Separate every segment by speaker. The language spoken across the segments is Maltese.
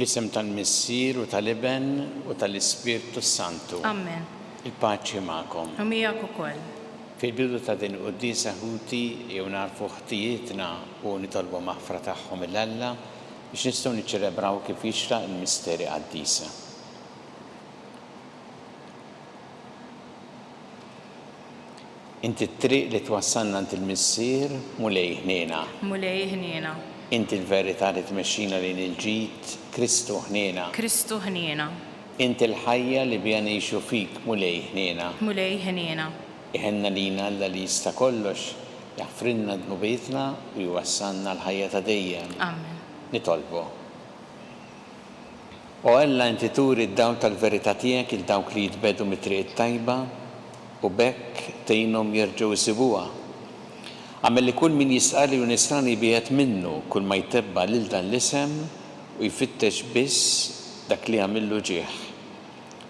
Speaker 1: Fisem tal-Missier u tal-Iben u tal-Ispirtu Santu.
Speaker 2: Amen.
Speaker 1: Il-paċi magħkom.
Speaker 2: U miegħek ukoll.
Speaker 1: Fil-bidu ta' din qudiesa ħuti jew narfu ħtijietna u nitolbu maħfra tagħhom il-Alla biex nistgħu niċċelebraw kif jixraq il-misteri qaddisa. Inti t-triq li twassalna ant il-Missier mulej ħniena.
Speaker 2: Mulej ħniena.
Speaker 1: Inti l-verità li tmexxina lejn il-ġid Kristu ħniena.
Speaker 2: Kristu ħniena.
Speaker 1: Inti l-ħajja li bija ngħixu fik mulej ħniena.
Speaker 2: Mulej ħniena.
Speaker 1: Iħenna lina Alla li jista' kollox jaħfrinna dnubietna u jwassalna l-ħajja ta' dejjem.
Speaker 2: Amen.
Speaker 1: Nitolbu. O Alla inti turi d-dawl tal-verità tiegħek il dawk li jitbedu mit-triq tajba u bekk tgħinhom jerġgħu jsibuha. Għamel li kull min jisqali u nisrani biegħed minnu kull ma jtebba lil dan l-isem u jfittex biss dak li għamillu ġieħ.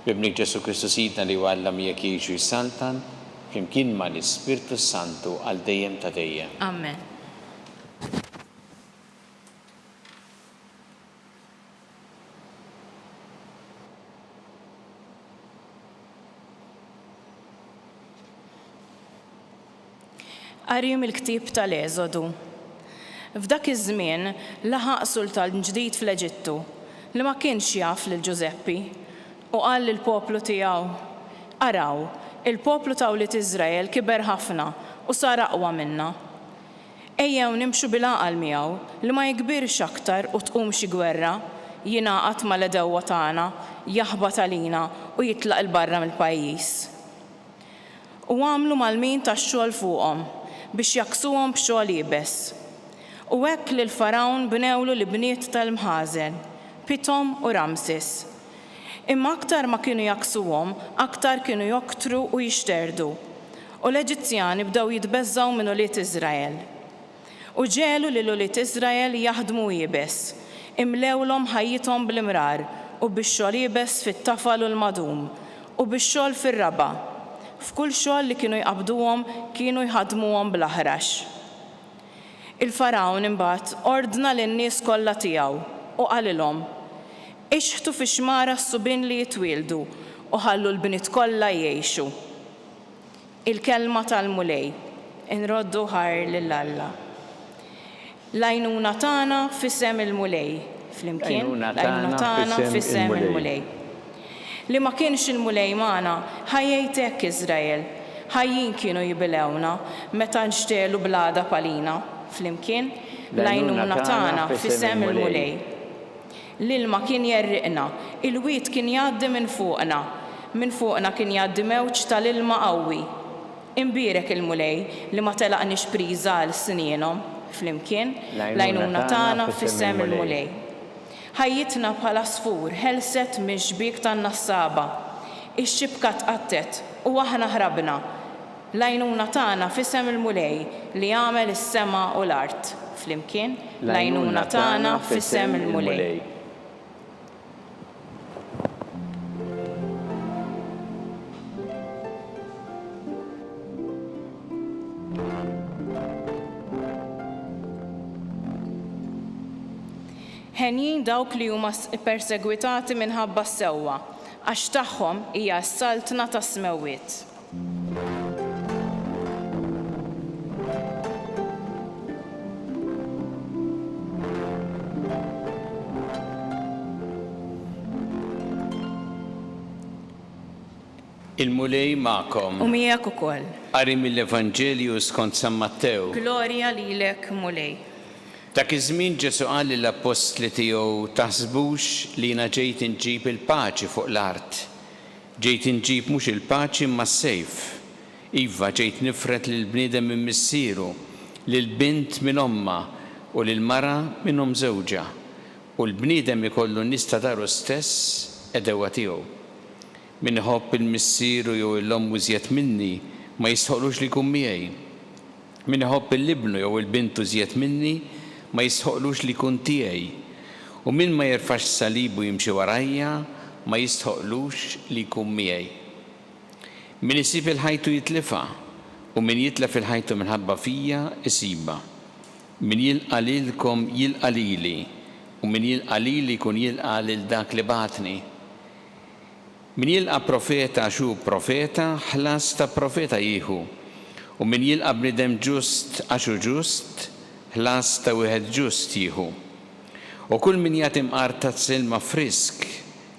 Speaker 1: Bibnik Ġesu Kristu Sidna li għallam jekk jiġu jsaltan flimkien ma l-Ispirtu Santu għal dejjem ta' dejjem.
Speaker 2: Amen. Qari mill-ktieb tal-Eżodu. F'dak iż-żmien laħaq sultan ġdid fl-Eġittu li ma kienx jaf lil Ġuseppi u qal lill-poplu tiegħu: Araw, il-poplu ta' Wlied Iżrael kiber ħafna u sar aqwa minna. Ejjew nimxu bil-għaqal miegħu li ma jikbirx aktar u tqum xi gwerra, jingħaqad mal-edewwa tagħna, jaħbad għalina u jitlaq il-barra mill-pajjiż. U għamlu mal-min tax-xogħol fuqhom biex jaksuhom b'xogħol iebes. U hekk lil Farawn bnewlu l-bniet tal-mħażen, Pitom u Ramsis. Imma aktar ma kienu jaksuhom, aktar kienu joktru u jixterdu. U l-Eġizzjani bdew jitbeżżaw minn Wlied Iżrael. U ġelu lil Wlied Iżrael jaħdmu iebes, imlewlhom ħajjithom bl-imrar u bix-xogħol iebes fit-tafal u l-madum u bix-xogħol fir-raba'. F'kull xogħol li kienu jqabduhom kienu jħaddmuhom bl-aħrax. Il-Farawn imbagħad ordna lin-nies kollha tiegħu u qalilhom: ixħtu fix-xmara s-subien li jitwieldu u ħallu l-bniet kollha jgħixu. Il-kelma tal-mulej inroddu ħar lill-Alla. L-għajnuna tagħna f'isem il-mulej. Flimkien l-għajnuna tagħna f'isem il-mulej. Li ma kienx il-mulej magħna ħajjejtek Iżrael, ħajjin kienu jibilewna meta nxtelu blada palina. Flimkien l-għajnuna tagħna f'isem il-mulej. L-ilma kien jerriqna, il-wied kien jgħaddi minn fuqna kien jgħaddi mewġ tal-ilma qawwi. Imbierek il-mulej li ma telaqniex priża għal snienhom. Flimkien l-għajnuna tagħna f'isem il-mulej. Ħajjitna bħala sfur ħelset minn xbik tan-nassaba. Ix-xibka tqattet u aħna ħrabna. L-għajnuna tagħna f'isem il-mulej li jagħmel is-sema u l-art. Flimkien l-għajnuna tagħna f'isem il-mulej. Ħenjin dawk li huma persegwitati minħabba s-sewwa, għax tagħhom hija s-saltna tas-smewwiet.
Speaker 1: Il-mulej magħkom.
Speaker 2: U miegħek ukoll.
Speaker 1: Qari mill-Evanġelju skont San Mattew.
Speaker 2: Glorja lilek, mulej.
Speaker 1: Dak iż-żmien Ġesu qal lill-apostli tiegħu: taħsbux li jiena ġejt inġib il-paċi fuq l-art. Ġejt inġib mhux il-paċi imma s-sejf. Iva ġejt nifret lil bniedem minn missieru, lil bint minn omma u lil mara minnhom żewġa. U l-bniedem ikollu nies ta' daru stess edewwa tiegħu. Min iħobb il-missieru jew l-omm iżjed minni ma jistħoqlux li jkun miegħi. Min iħobb il-libnu jew il-bintu iżjed minni ma jistħoqlux li jkun tiegħi. U min ma jerfax salibu jimxi warajja ma jistħoqlux li jkun miegħi. Min isib il-ħajtu jitlifha u min jitlef il-ħajtu minħabba fija isibha. Min jilqa lilkom jilqa lili u min jilqa lili jkun jilqa lil dak li bagħatni. Min jilqa profeta għax hu profeta, ħlas ta' profeta jieħu. U min jilqa bniedem ġust għax hu ġust, ħlas ta' wieħed ġust jieħu. U kull min jagħti mqar ta' silma frisk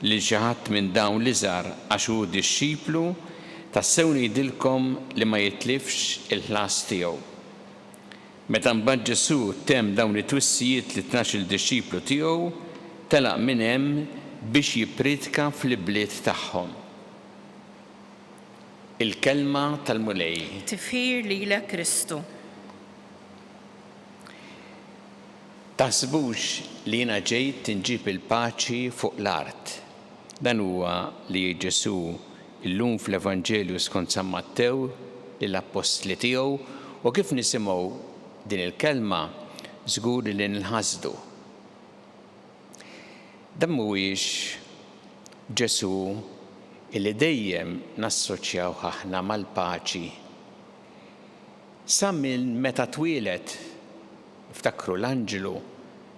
Speaker 1: lil xi ħadd minn dawn l-iżgħar għax hu dixxiplu, tassew ngħidilkom li ma jitlifx il-ħlas tiegħu. Meta mbagħad Ġesu temm dawn it-twissijiet li 12 dixxiplu tiegħu, telaq minn hemm biex jippredika fl-bliet tagħhom. Il-kelma tal-mulej.
Speaker 2: Tifħir lilek Kristu.
Speaker 1: Taħsbux li jiena ġejt inġib il-paċi fuq l-art. Dan huwa li Ġesu illum fl-Evanġelju skont San Mattew lill-Apostli tiegħu u kif nisimgħu din il-kelma żgur li nilħasdu. Dan mhuwiex Ġesu illi dejjem nassoċjaw aħna mal-paċi. Sa minn meta twieled iftakru l-anġelu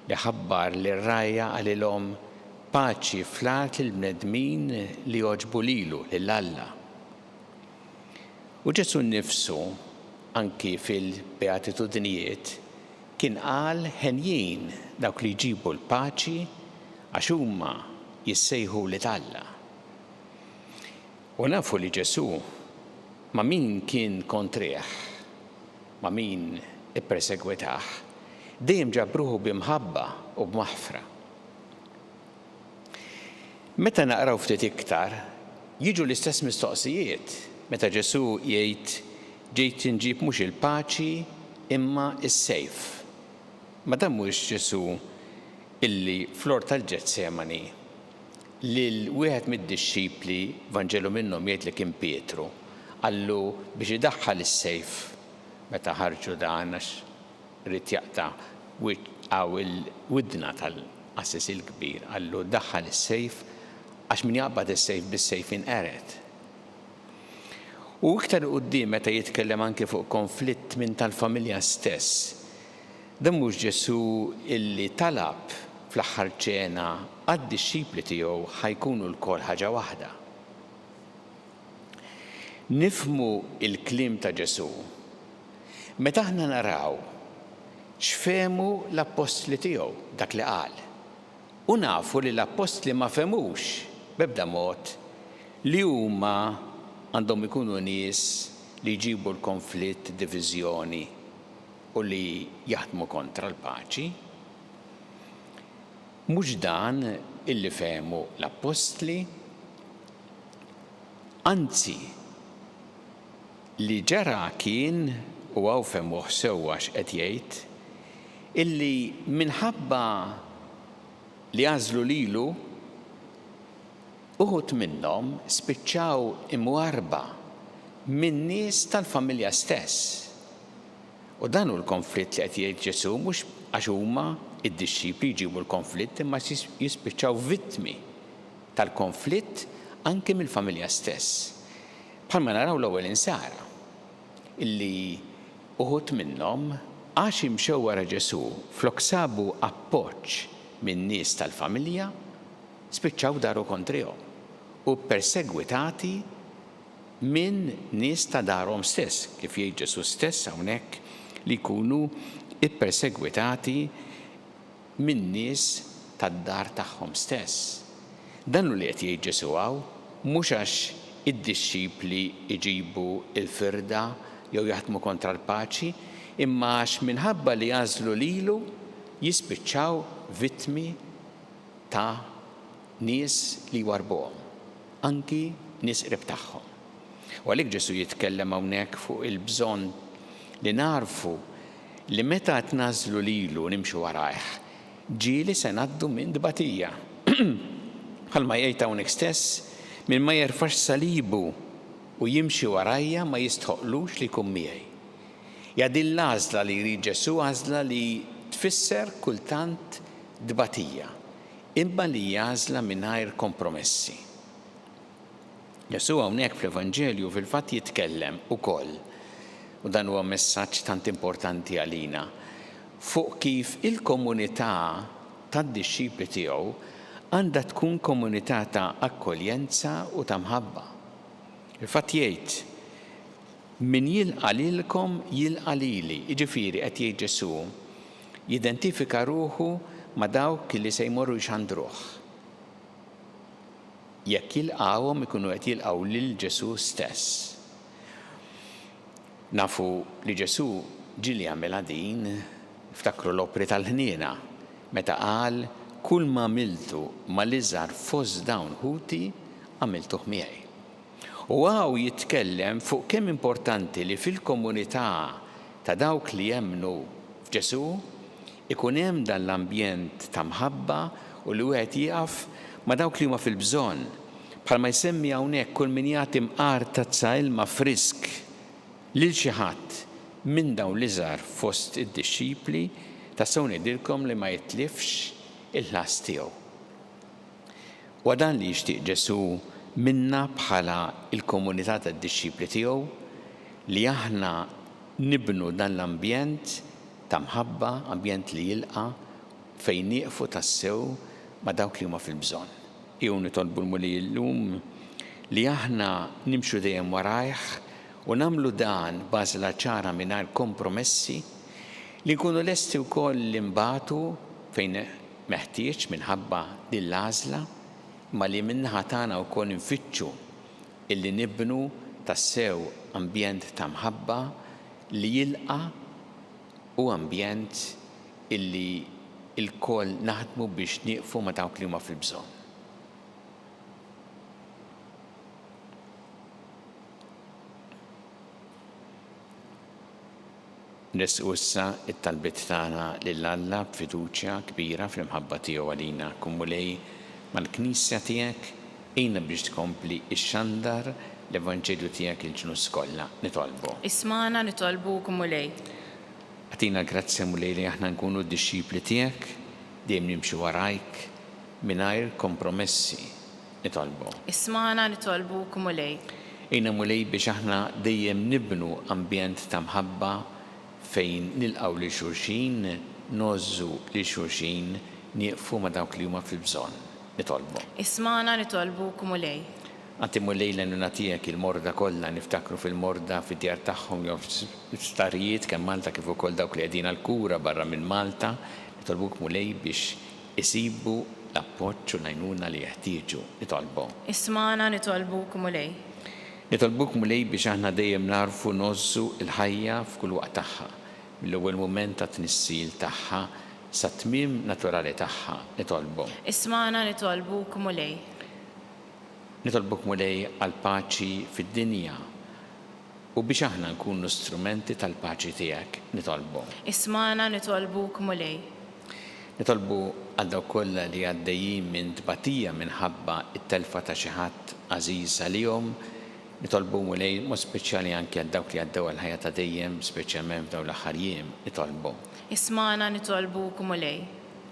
Speaker 1: li ħabbar lir-rajja għalilhom paċi fl-art il-bnedmin li jogħġbu lilu lill-Alla. U Ġesu nnifsu anki fil-beatitudnijiet kien qal ħenjin dawk li jġibu l-paċi għax huma jissejħu lit-Alla. U nafu li Ġesu ma' min kien kontrih, ma' min ippersegwitah, dejjem ġabruħu b'imħabba u b'maħfra. Meta naqraw ftit iktar, jiġu l-istess mistoqsijiet meta Ġesu jgħid ġejt inġib mhux il-paċi imma is-sejf. Ma dan mhuwiex Ġesu illi fl-ort tal-Ġetsemani lil wieħed mid-dixxipli Vanġelu minnhom jgħid li kien Pietru qallu biex idaħħal is-sejf meta ħarġu dan għax rid jaqta' għaw il-widna tal-qassis il-kbir qallu daħħal is-sejf għax min jaqbad is-sejf bis-sejf inqered. U iktar quddiem meta jitkellem anke fuq konflitt minn tal-familja stess. Dan mhux Ġesu illi talab fl-aħħar ċena għad-dixxipli tiegħu ħajkunu l-kol ħaġa waħda. Nifhmu il-kliem ta' Ġesu. Meta aħna naraw x'fehmu l-apostli tiegħu dak li qal. U nafu li l-apostli ma femux b'ebda mod li huma għandhom ikunu nies li jġibu l-konflitt, diviżjoni u li jaħdmu kontra l-paċi. Mhux dan illi fehmu l-apostli, anzi li ġara kien u għaw femmuh sewwa x'qed jgħid illi minħabba li għażlu lilu uħud minnhom spiċċaw imwarba min nies tal-familja stess. U dan hu l-konflitt li qed jgħid Ġesu mhux għax huma id-dixxipli jġibu l-konflitt imma jispiċċaw vittmi tal-konflitt anke mill-familja stess. Bħalma naraw l-ewwel insara illi uħud minnhom għax imxew wara Ġesu flok sabu appoġġ min nies tal-familja spiċċaw daru kontrihom u persegwitati minn nies ta' darhom stess, kif jgħid Ġesu stess hawnhekk li jkunu ippersegwitati minn nies tad-dar tagħhom stess. Dan li qed jgħid Ġesu hawn mhux għax id-dixxipli jġibu l-firda jew jaħdmu kontra l-paċi, imma għax minħabba li jażlu lilu jispiċċaw vittmi ta' nies li warbuhom, anki nies qrib tagħhom. U għalhekk Ġesu jitkellem hawnhekk fuq il-bżonn li narfu li meta qed nażlu lilu nimxu warajh, ġieli se ngħaddu minn dbatija. Bħalma jgħid hawnhekk stess, min ma jerfax salibu u jimxi warajja ma jistħoqlux li jkun miegħi. Ja din l-għażla li jrid Ġesu għażla li tfisser kultant dbatija, imma li għażla mingħajr kompromessi. Ġesu hawnhekk fl-Evanġelju fil-fatt jitkellem ukoll, u dan huwa messaġġ tant importanti għalina, fuq kif il-komunità tad-dixxipli tiegħu għandha tkun komunità ta' akkoljenza u ta' mħabba. Il-fatt jgħid min jilqa' lilkom jilqa' lili, jiġifieri qed jgħid Ġesu jidentifika ruħu ma' dawk li se jmorru jxandruh. Jekk jilqawhom ikunu qed jilqgħu lil Ġesu stess. Nafu li Ġesu ġieli jagħmilha din, ftakru l-opri tal-ħniena meta qal kull ma għamiltu mal-iżgħar fost dawn ħuti għamiltuh miegħi. U għaw jitkellem fuq kemm importanti li fil-komunità ta' dawk li jemmnu f'Ġesu ikun hemm dan l-ambjent ta' mħabba u li wieħed jieqaf ma' dawk li huma fil-bżonn. Bħalma jsemmi hawnhekk kull min jagħti mqar tazza ilma frisk lil xi ħadd minn dawn l-iżgħar fost id-dixxipli tassew ngħidilkom li ma jitlifx il-ħlas tiegħu. U dan li jixtieq Ġesu minna bħala il-komunità tad-dixxipli tiegħu li aħna nibnu dan l-ambjent ta' mħabba, ambjent li jilqa' fejn nieqfu tassew ma' dawk li huma fil-bżonn. Jew nitolbu l-mulej llum li aħna nimxu dejjem warajh u nagħmlu dan bażla ċara mingħajr kompromessi li nkunu lesti wkoll li nbagħtu fejn meħtieġ minħabba din l-għażla ma li min-naħa tagħna wkoll nfittxu illi nibnu tassew ambjent ta' mħabba li jilqa' u ambjent illi il-koll naħdmu biex nieqfu ma' dawk li huma fil-bżonn. Nresqu issa it-talbiet tagħna lil Alla b'fiduċja kbira fl-imħabba tiegħu għalina. Kummulej mal-Knisja tiegħek ejna biex tkompli x-xandar l-Evanġelju tiegħek il-ġnus kollha. Nitolbu.
Speaker 2: Ismana nitolbu kumulej.
Speaker 1: Għatina grazzja mulej li aħna nkunu d-dixxipli tiegħek dejjem nimxu warajk mingħajr kompromessi. Nitolbu.
Speaker 2: Ismana nitolbu kumulej.
Speaker 1: Ejna mulej biex aħna dejjem nibnu ambjent ta' mħabba fejn nilqgħu li xulxin, nożżu li xulxin, nieqfu ma' dawk li huma fil-bżonn. Nitolbu.
Speaker 2: Ismana nitolbu kumulej.
Speaker 1: Għanti mulej l-għannuna tiegħek il-morda kollha niftakru fil-morda fid-djar tagħhom jew starijiet kemm Malta kif ukoll dawk li qegħdin għall-kura barra minn Malta, nitolbuk mulej biex isibu l-appoġġ u l-għajnuna li jeħtieġu. Nitolbu.
Speaker 2: Ismana nitolbu kumulej.
Speaker 1: Nitolbuk mulej biex aħna dejjem narfu nozzu il-ħajja f'kull waqt tagħha, mill-ewwel mument ta' tnissil tagħha sa tmiem naturali tagħha. Nitolbu.
Speaker 2: Ismana nitolbu kumulej.
Speaker 1: Nitolbuk mulej għal paċi fid-dinja u biex aħna nkunu strumenti tal-paċi tiegħek. Nitolbu.
Speaker 2: Ismana nitolbu kumulej.
Speaker 1: Nitolbu għal dawk kollha li għaddejjin minn tbatija minħabba it-telfa ta' xi ħadd għażiż għalihom. Nitolbu mulej mod speċjali anke għal dawk li għaddew għal-ħajja ta' dejjem, speċjalment f'dawn l-aħħar jiem. Nitolbu.
Speaker 2: Ismana nitolbu kumulej.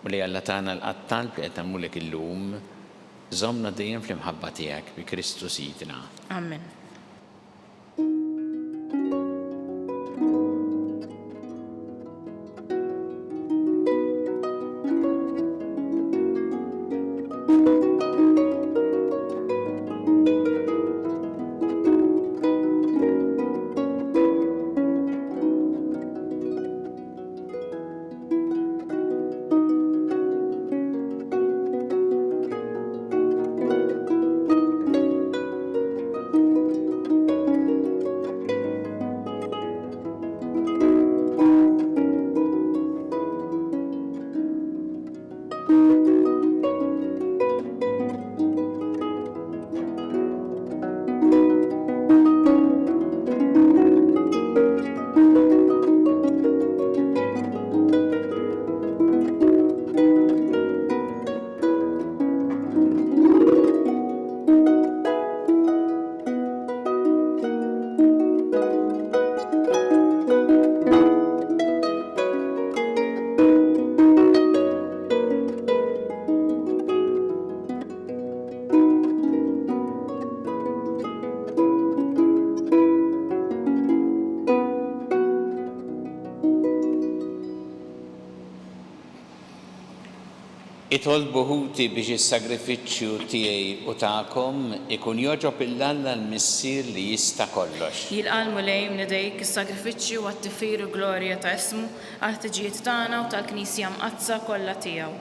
Speaker 1: Mulej Alla tagħna l-qattal li qed nagħmlulek illum, żommna dejjem fl-imħabba tiegħek bi Kristu Sidna.
Speaker 2: Amen.
Speaker 1: Itolbu ħuti biex is-sagrifiċċju tiegħi u tagħkom ikun joġob il-Alla l-Missier li jista' kollox.
Speaker 2: Jilqal mulej mnidejk is-sagrifiċċju u għat-tifir u glorja ta' ismu għal-ħtiġijiet tagħna u tal-Knisja mqazza kollha tiegħu.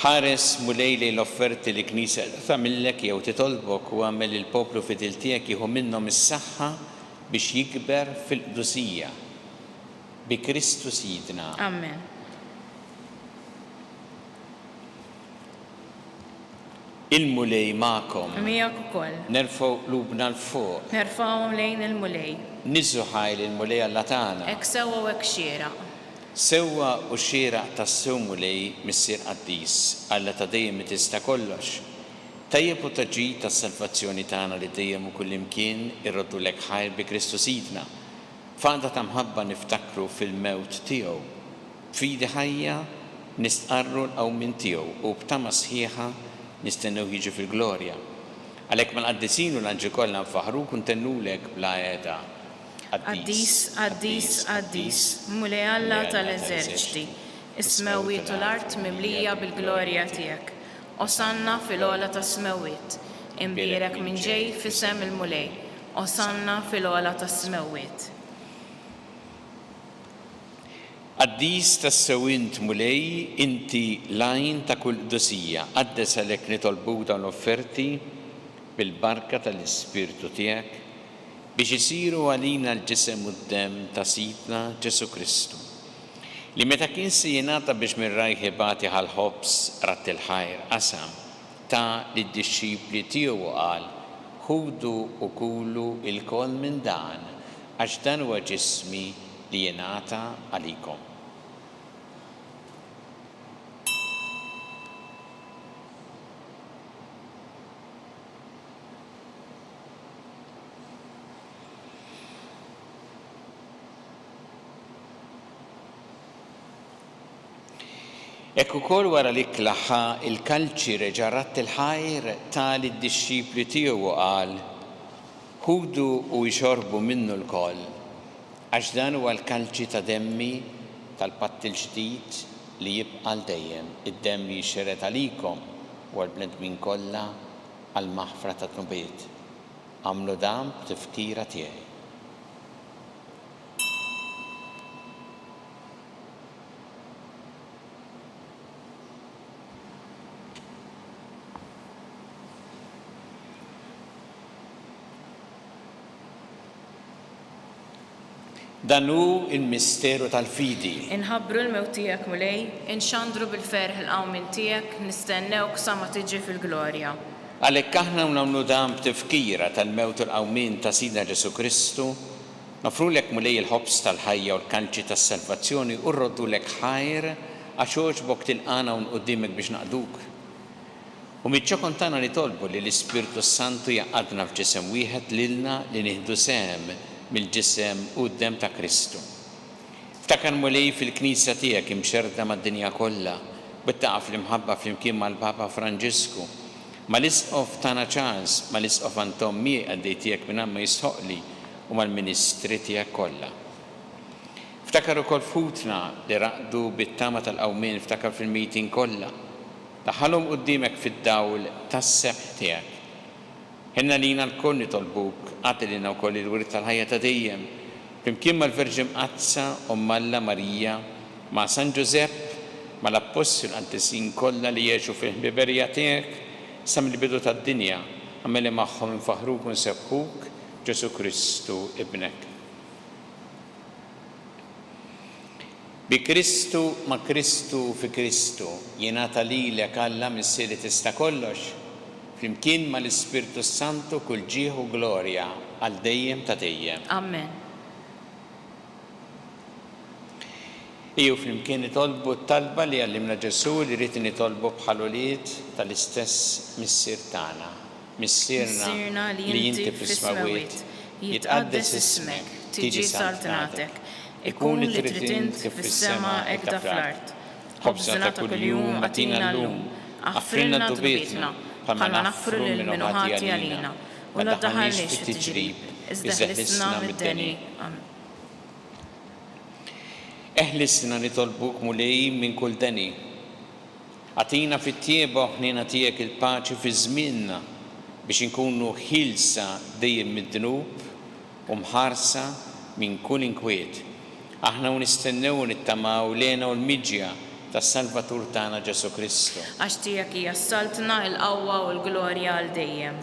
Speaker 1: Ħares mulej li l-offerti li Knisja tagħmilek jew titolbok u għamel il-poplu fidil tiegħek jieħu minnhom is-saħħa biex jikber fil-qdusija bi Kristu Sidna.
Speaker 2: Amen.
Speaker 1: Il-mulej ma'kom.
Speaker 2: Miegħek ukoll.
Speaker 1: Nerfgħu qlubna l-fuq.
Speaker 2: Nerfgħuhom lejn il-mulej.
Speaker 1: Niżu ħajl il-mulej Alla tagħna.
Speaker 2: Hekk sewwa u hekk xieraq.
Speaker 1: Sewwa u xieraq tas-sew mulej Missier Qaddis Alla ta' dejjem tista' kollox. Tajjeb u taġġid tas-salvazzjoni tagħna li dejjem u kullimkien irroddulek ħajr bi Kristu Sidna. F'għada ta' mħabba niftakru fil-mewt tiegħu. F'idi ħajja nistqarru l-qawmin tiegħu u b'tama sħiħa nistennew jiġi fil-glorja. Għalhekk mal-qaddisin u l-anġi kollha nfaħru kuntennulek bla qiegħda.
Speaker 2: Qaddis, Qaddis, Qaddis, mulej Alla tal-eżerċiti, is-smewwiet u l-art mimlija bil-glorja tiegħek. Osanna fil-ogħla tas-smewwiet, imbierek minn ġej f'isem il-mulej. Osanna fil-ogħla tas-smewwiet.
Speaker 1: Qaddis tas-sewwint mulej inti lajn ta' kull qdusija, qaddes għalhekk nitolbuk dawn l-offerti bil-barka tal-Ispirtu tiegħek biex isiru għalina l-ġisem u d-demm ta' Sidna Ġesu Kristu. Li meta kien se jingħata biex minn rajħ ibati ħal-ħobs ratt il-ħajr qasam ta' lid-dixxipli tiegħu qal ħudu u kulu il-kol minn dan għax dan huwa ġismi li jingħata għalikom. Ekk ukoll wara li klaħħa il-kalċi reġa' ratt il-ħajr tal id-dixxipli tiegħu qal ħudu u jxorbu minnu l-koll għax dan huwa l-kalċi ta' demmi tal-patt il-ġdid li jibqa' l dejjem id-demm li jxeret għalikom u għall-bnedmin kollha għall-maħfra ta' tnubiet. Għamlu dan b'tifkira tiegħi. Dan hu il-misteru tal-fidi.
Speaker 2: Inħabbru l-mewt tiegħek mulej, inxandru bil-ferħ il-qawmin tiegħek, nistennewk sa ma tiġi fil-glorja.
Speaker 1: Għalhekk aħna nagħmlu dan b'tifkira tal-mewt u l-qawmin ta' Sidna Ġesu Kristu, nofrulek mulej il-ħobs tal-ħajja u l-kanċi tas-salvazzjoni u rroddulek ħajr għax għoġbok tilqana u nquddimek biex naqduk. U miċ-ċokon tagħna nitolbu li l-Ispirtu Santu jaqgħadna f'ġisem wieħed lilna li nieħdu sehem mill-ġisem u d-dem ta' Kristu. Ftakar mulej fil-Knisja tiegħek imxerda mad-dinja kollha, bittaqaf l-imħabba flimkien mal-Papa Franġisku, mal-Isqof tagħna Charles, mal-Isqof Antommi għaddej tiegħek minn ma jisħoqli u mal-Ministri tiegħek kollha. Ftakar ukoll futna li raqdu bit-tama tal-qawmien, ftakar fil-meeting kollha. Daħħalhom quddiemek fid-dawl tas-seħħ tiegħek. Ħenna lina l-koll nitolbuk, għati lina wkoll il-wirt tal-ħajja ta' dejjem, flimkien mal-Verġi Mqazza u Alla Marija, ma' San Ġusepp, ma' l-Apostol qaddisin kollha li jgħixu fil-ħbiberija tiegħek sa mill-bidu tad-dinja, għameli magħhom infaħruk u nsebħuk Ġesu Kristu ibnek. Bi Kristu ma' Kristu fi Kristu, jingħata lilek Alla Missier li tista' kollox, flimkien mal-Ispirtu Santu kull ġieħ u glorja għal dejjem ta' dejjem.
Speaker 2: Amen.
Speaker 1: Iju flimkien nitolbu t-talba li għallimna Ġesu li rrid nitolbu bħal ulied tal-istess missier tagħna. Missierna li inti fis-smawwiet, jitqaddes ismek, tiġi saltnatek, ikun li trid int kif fis-sema hekk da fl-art. Ħobżna ta' kuljum għatina llum, aħfrilna dubietna, bħalma naffru lil min ħati għalina, u la taħalniex fit-tiġrib, iżda ħlisna mid-deni. Eħlisna nitolbuk mulej minn kull deni. Atina fit-tieba ħnina tiegħek il-paċi fi żmienna biex inkunu ħilsa dejjem mid-dnub u mħarsa minn kull inkwiet. Aħna nistennew nittamaw lena u l-miġja tas-Salvatur tagħna Ġesu Kristu.
Speaker 2: Għax tiegħek hija s-saltna, il-qawwa u l-glorja għal dejjem.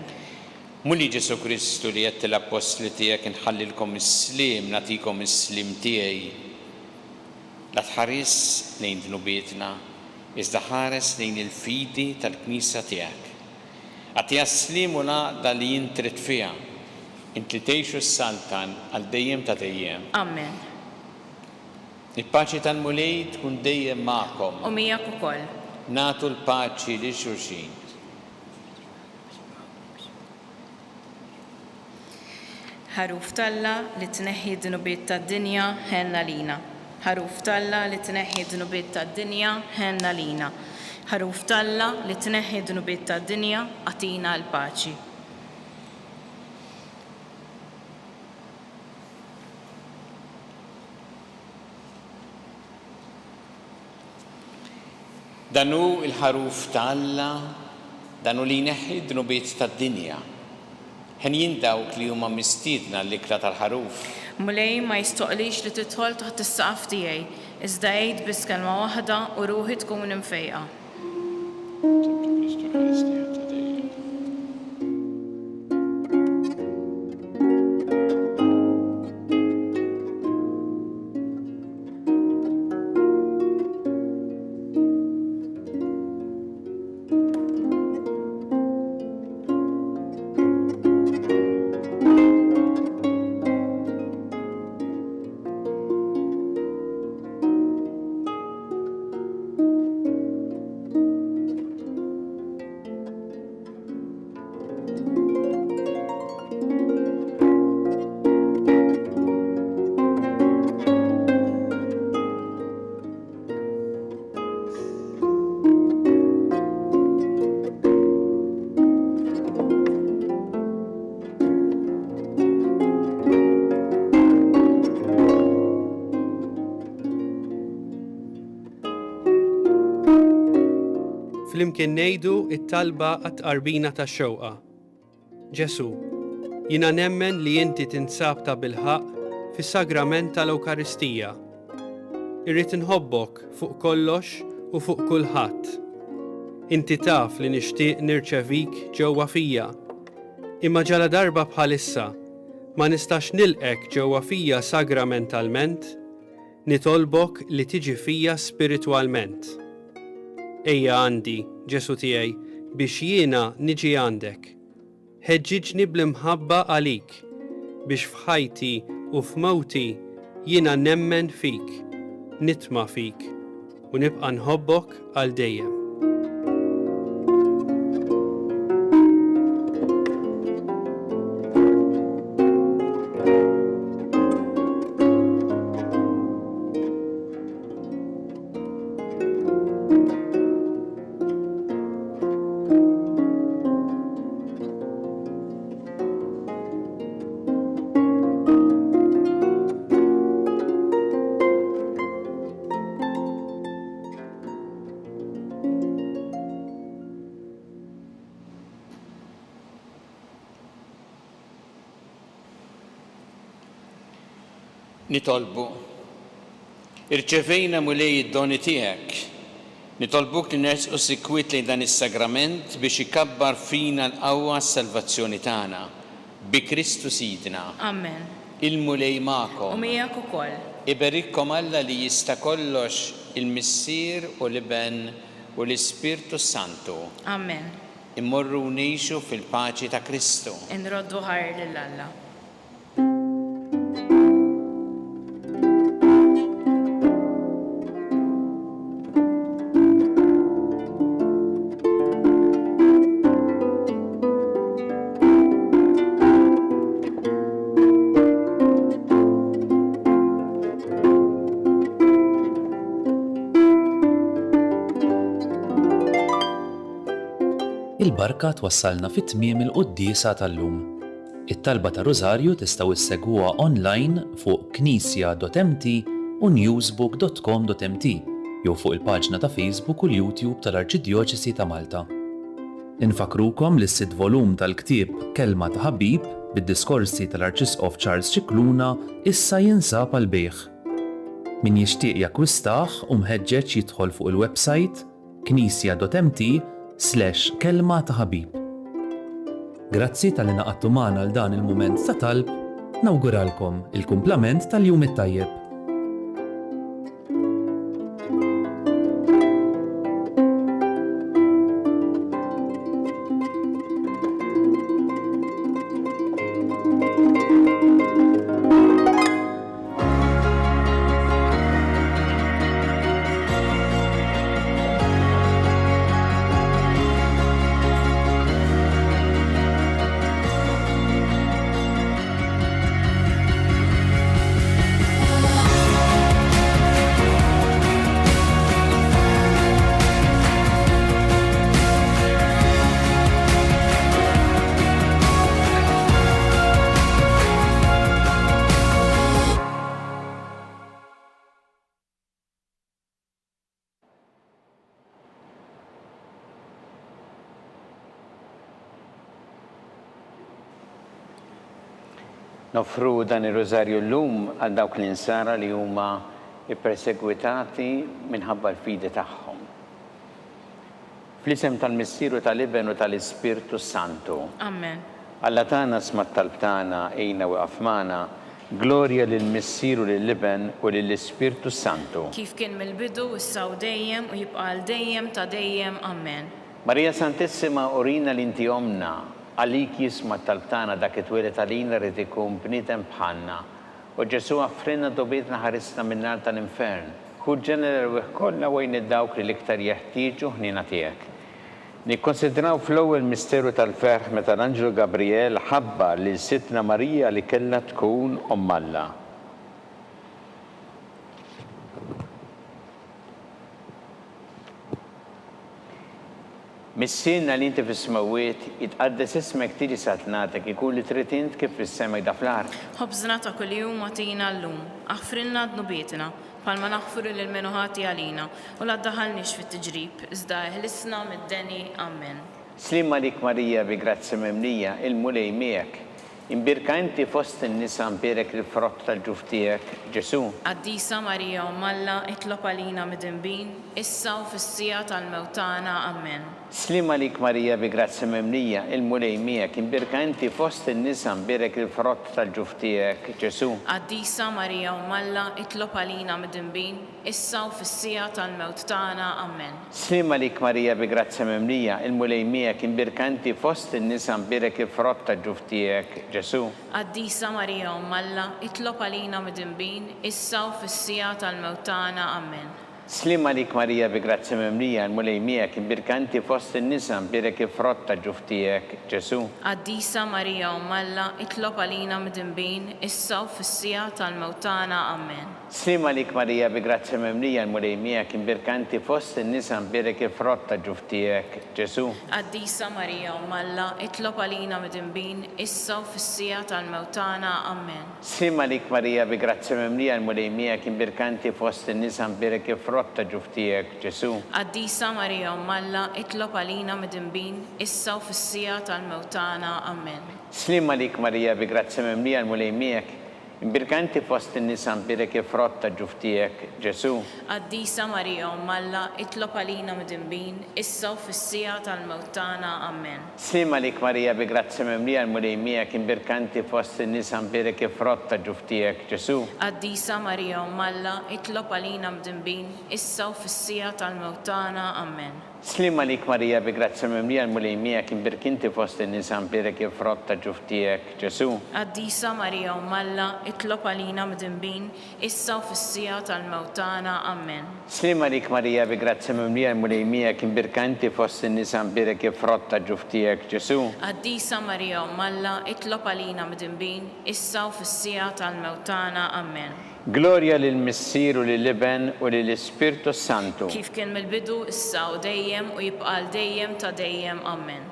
Speaker 1: Mulli Ġesu Kristu li qed l-apostli tiegħek inħallilkom is-sliem nagħtikom is-sliem tiegħi. La tħares lejn dnubietna, iżda ħares lejn il-fidi tal-Knisja tiegħek. Għatija s-sliem u laqda li jintrid fiha. Inti tgħixu s-saltan għal dejjem ta' dejjem.
Speaker 2: Amen.
Speaker 1: Il-paċi tal-Mulej tkun dejjem magħkom.
Speaker 2: U miegħek ukoll.
Speaker 1: Nagħtu l-paċi lil xulxin.
Speaker 2: Ħaruf talla li tneħħi d-dnubiet tad-dinja ħenna lina. Ħaruf talla li tneħħi d-dnubiet tad-dinja ħenna lina. Ħaruf talla li tneħħi d-dnubiet tad-dinja għatina l-paċi.
Speaker 1: Danu il-ħaruf talla, danu li jneħħi d-dnubiet tad-dinja. Ħen jindawk li huma mistiedna l-ikla tal-ħaruf.
Speaker 2: Mulej ma jistoqlix li tidħol taħt is-saqaf tiegħi, iżda għid biss kelma waħda u ruħi tkun imfejqa.
Speaker 3: Flimkien ngħidu it-talba għat-qarbina tax-xewqa. Ġesu, jiena nemmen li inti tinsab ta' bilħaq fis-sagrament tal-Ewkaristija. Irrid inħobbok fuq kollox u fuq kulħadd. Inti taf li nixtieq nirċevik ġewwa fija. Imma ġala darba bħalissa ma nistax nilqek ġewwa fija sagramentalment, nitolbok li tiġi fija spiritwalment. Ejja għandi, Ġesu tiegħi, biex jiena niġi għandek. Ħeġġiġni bl-imħabba għalik, biex f'ħajti u f'mawti jiena nemmen fik, nitma' fik, u nibqa' nħobbok għal dejjem.
Speaker 1: Nitolbu. Irċevejna mulej id-doni tiegħek. Nitolbuk li nersqu sikwit lejn dan is-sagrament biex ikabbar fina l-qawwa s-salvazzjoni tagħna. Bi Kristu Sidna.
Speaker 2: Amen.
Speaker 1: Il-mulej magħkom.
Speaker 2: U miegħek ukoll.
Speaker 1: Iberikkom Alla li jista' kollox il-Missier u l-Iben u l-Ispirtu Santu.
Speaker 2: Amen.
Speaker 1: Immorru ngħixu fil-paċi ta' Kristu.
Speaker 2: Inroddu ħajr lil Alla.
Speaker 4: Il-barka twassalna fit-tmiem il-qudiesa tal-lum. It-talba ta' Rożarju tistgħu issegwuha online fuq knisja.mt u newsbook.com.mt jew fuq il-paġna ta' Facebook u l-YouTube tal-Arċidjoċesi ta' Malta. Infakrukom li s-sitt volum tal-ktieb Kelma ta' Ħabib bid-diskorsi tal-Arċisqof Charles Cicluna issa jinsab għal bejgħ. Min jixtieq jakkwistah u mħeġġeġ jidħol fuq il-website knisja.mt/kelma ta' ħabib. Grazzi tal-li naqadtu magħna għal dan il-mument ta' talb, nawguralkom il-kumplament tal-jum it-tajjeb.
Speaker 1: Nofru dan ir-Rożarju llum għal dawk l-insara li huma ippersegwitati minħabba l-fidi tagħhom. Fl-isem tal-Missieru tal-Iben u tal-Ispirtu Santu.
Speaker 2: Amen.
Speaker 1: Alla tagħna sma' talb tagħna ejna waqaf magħna, glorja lill-Missieru lill-Iben u lill-Ispirtu Santu.
Speaker 2: Kif kien mill-bidu issa u dejjem u jibqa' l dejjem ta' dejjem. Amen.
Speaker 1: Marija Santissima urina l-inti omna, għalik jisma' talb tagħna dak it-twieled għalina rid ikun bniedem bħalna. U Ġesu għaffrinna dobietna ħarisna min-nar tal-infern. Ħud ġeneral kollha wejn id-dawk li l-iktar jeħtieġu ħnina tiegħek. Nikkonsidraw fl-ewwel misteru tal-ferħ meta l-Anġelu Gabriel ħabba lil Sittna Marija li kellha tkun Omm Alla. Missinna li inti fis-smawiet jitqaddes ismek tiġi satnatek ikun li trid int kif fis-sema jda fl-art.
Speaker 2: Ħobżna ta' kuljum għatina llum, aħfrilna dnubietna, bħalma naħfru lil menuħati għalina u la ddaħħalniex fit-tiġrib, iżda ħlisna mid-deni. Amen.
Speaker 1: Slim għalik Marija bi grazzi memlija il-mulej miegħek. Imbirka inti fost in-nisa mbirek il-frott tal-ġuf tiegħek, Ġesu.
Speaker 2: Qaddisa Marija Omm Alla itlob għalina mid-inbin, issa u fis-sija tal-mewtana. Amen.
Speaker 1: Slim għalik Marija bi grazzi memlija il-mulej miegħek. Imbirka inti fost in-nisa mbirek il-frott tal-ġuf tiegħek, Ġesu.
Speaker 2: Qaddisa Marija Omm Alla itlob għalina mid-inbin, issa u fis-sija tal-mewt tagħna. Amen.
Speaker 1: Slim għalik Marija bi grazzi memlija il-mulej miegħek. Imbirka inti fost in-nisa mbirek il-frott tal-ġuf tiegħek, Ġesu.
Speaker 2: Qaddisa Marija Omm Alla itlob għalina mid-inbin, issa u fis-sija tal-mewt tagħna. Amen.
Speaker 1: Slim għalik Marija bi grazzi memlija il-mulej miegħek. Imbirka inti fost in-nisa mbirek il-frott tal-ġuf tiegħek, Ġesu.
Speaker 2: Qaddisa Marija Omm Alla itlob għalina mid-inbin, issa u fis-sija tal-mewt tagħna. Amen.
Speaker 1: Slim għalik Marija bi grazzi memlija il-mulej miegħek. Imbirka inti fost in-nisa mbirek il-frott tal-ġuf tiegħek, Ġesu.
Speaker 2: Qaddisa Marija Omm Alla itlob għalina mid-inbin, issa u fis-sija tal-mewt tagħna. Amen.
Speaker 1: Slim għalik Marija bi grazzi memlija il-mulej miegħek. Imbirka inti fost in-nisa mbirek il-frott tal-ġuf tiegħek, Ġesu.
Speaker 2: Qaddisa Marija Omm Alla itlob għalina mid-inbin, issa u fis-sija tal-mewt tagħna. Amen.
Speaker 1: Slim għalik Marija bi grazzi memlija il-mulej miegħek. Imbirka inti fost in-nisa mbirek il-frott tal-ġuf tiegħek, Ġesu.
Speaker 2: Qaddisa Marija Omm Alla itlob għalina mid-inbin, issa u fis-sija tal-mewt tagħna. Amen.
Speaker 1: Slim għalik Marija bi grazzi memlija il-mulej miegħek. Imbirka inti fost in-nisa mbirek il-frott tal-ġuf tiegħek, Ġesu.
Speaker 2: Qaddisa Marija Omm Alla itlob għalina mid-inbin, issa u fis-sija tal-mewt tagħna. Amen.
Speaker 1: Slim għalik Marija bi grazzi memlija il-mulej miegħek. Imbirka inti fost in-nisa mbirek il-frott tal-ġuf tiegħek, Ġesu.
Speaker 2: Qaddisa Marija Omm Alla itlob għalina mid-inbin, issa u fis-sija tal-mewt tagħna. Amen.
Speaker 1: Slim għalik Marija bi grazzi memlija il-mulej miegħek. Imbirka inti fost in-nisa mbirek il-frott tal-ġuf tiegħek, Ġesu.
Speaker 2: Qaddisa Marija Omm Alla itlob għalina mid-inbin, issa u fis-sija tal-mewt tagħna. Amen.
Speaker 1: Glorja lill-Missieru lill-Iben u lill-Ispirtu Santu.
Speaker 2: Kif kien mill-bidu issa u dejjem u jibqa' l dejjem ta' dejjem. Amen.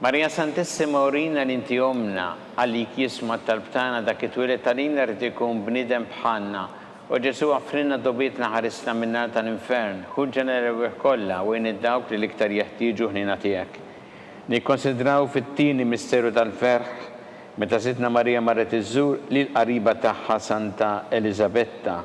Speaker 1: Marija Santissima urina l-inti omna għalik jisma' talb tagħna dak it-twieled għalina rid ikun bniedem bħalna. U Ġesu għafrinna dobietna ħarisna minnar tal-infern, ħuġġana l-ewwel kollha u dawk li l-iktar jeħtieġu ħnina tiegħek. Nikkonsidraw fit-tieni misteru tal-ferħ meta Sidna Marija marret iżżur lil qariba tagħha Santa Elisabetta.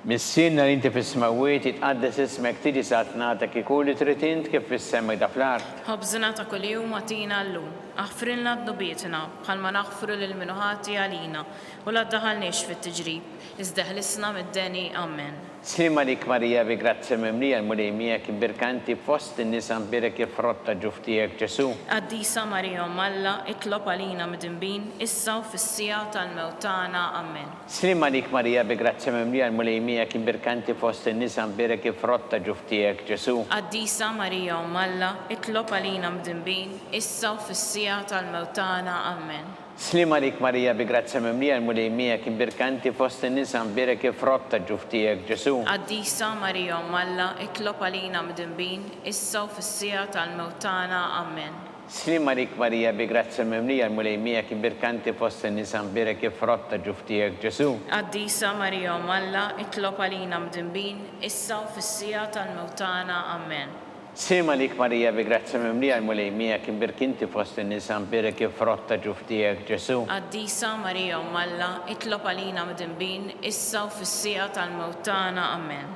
Speaker 1: Missinna li inti fis-smawiet jitqaddes ismek tiġi satnata kieku li trid int kif fis-sema da fl-art.
Speaker 2: ħobżna ta' kuljum għatina llum, aħfrilna d-dubietna bħalma naħfru lil minuħati għalina u la ddaħalniex fit-tiġrib, iżdeħlisna mid-deni amen.
Speaker 1: Slima lik Marija bi grazzi mimlija l-mulejmijek imbirkanti fost in-nisa mbirek jifrotta ġuftijek Ġesu.
Speaker 2: Qaddisa Marija Malla, itlob għalina mid-imbin, issa u fis-sija tal-mewtana amen.
Speaker 1: Slima lik Marija bi grazzi mimlija l-mulejmijek imbirkanti fost in-nisa mbirek jifrotta ġuftijek Ġesu.
Speaker 2: Qaddisa Marija Malla, itlob għalina mid-imbin, issa u fis-sija tal-mewtana amen.
Speaker 1: Slima lik Marija bi grazzi mimlija l-mulejmijek imbirkanti fost in-nisa mbirek jifrotta ġuftijek Ġesu.
Speaker 2: Qaddisa Marija Malla, itlob għalina mid-imbin, issa u fis-sija tal-mewtana amen.
Speaker 1: Slima lik Marija bi grazzi mimlija l-mulejmijek imbirkanti fost in-nisa mbirek jifrotta ġuftijek Ġesu.
Speaker 2: Qaddisa Marija Malla, itlob għalina mid-imbin, issa u fis-sija tal-mewtana amen.
Speaker 1: Slima lik Marija bi grazzi mimlija l-mulejmijek imbirkanti fost in-nisa mbirek jifrotta ġuftijek Ġesu.
Speaker 2: Qaddisa Marija Malla, itlob għalina mid-imbin, issa u fis-sija tal-mewtana amen.